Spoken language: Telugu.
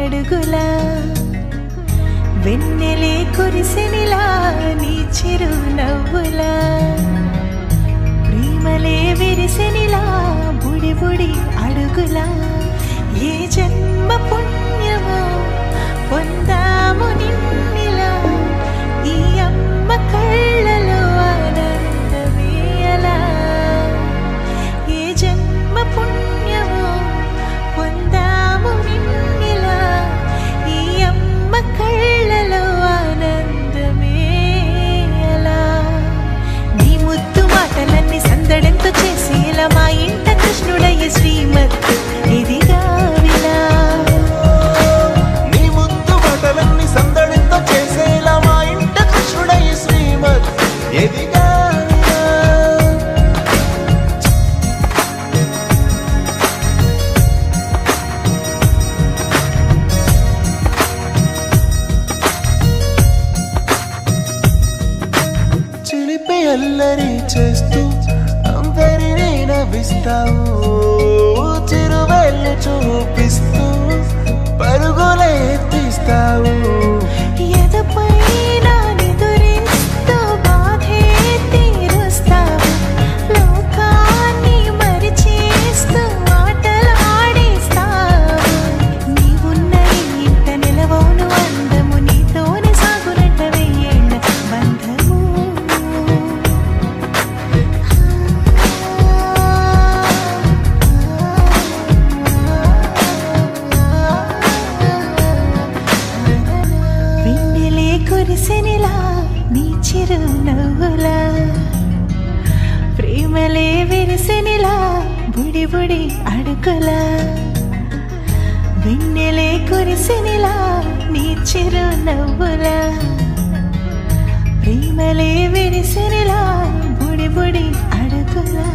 అడుగులా వెన్నెలే కురిసెనిలా నీ చిరు నవ్వులా ప్రేమలే విరిసెనిలా బుడి బుడి అడుగులా ఏ జన్మ పుణ్యమో పొందాము నిన్నిలా ఈ అమ్మ కళ్ళలో ఆనందమే అలా ఏ జన్మ పుణ్యమో పొందాము నిన్నిలా ఈ అమ్మ కళ్ళలో ఆనందమే అలా నీ ముద్దు మాటలన్నీ సందడెంతో చేసి ఇలా మా ఇంట కృష్ణుడయ్య శ్రీమత్ ఇదిగా విలా నీ ముద్దు మాటలన్నీ సందడెంతో చేసేలా మా ఇంట కృష్ణుడయ్య శ్రీమత్ ఎదిగా చిలిపి అల్లరి చేస్తూ అందరినీ నవ్విస్తావు చిరువేళ్ళు చూపిస్తూ పరుగులే తీస్తావు ఎదపై నా నిదురిస్తూ బాధే తీరుస్తావు లోకాన్ని మరిచేస్తూ ఆటలు ఆడిస్తావు నీవున్న ఇంత నిలవోను అందము నీతోనే సాగునట్ట వెయ్యేళ్ళ బంధము వెన్నెలే కురిసెనిలా నీ చిరు నవ్వులా ప్రేమలే విరిసెనిలా బుడి బుడి అడుగులా వెన్నెలే కురిసెనిలా నీ చిరు నవ్వులా ప్రేమలే విరిసెనిలా బుడి బుడి అడుగులా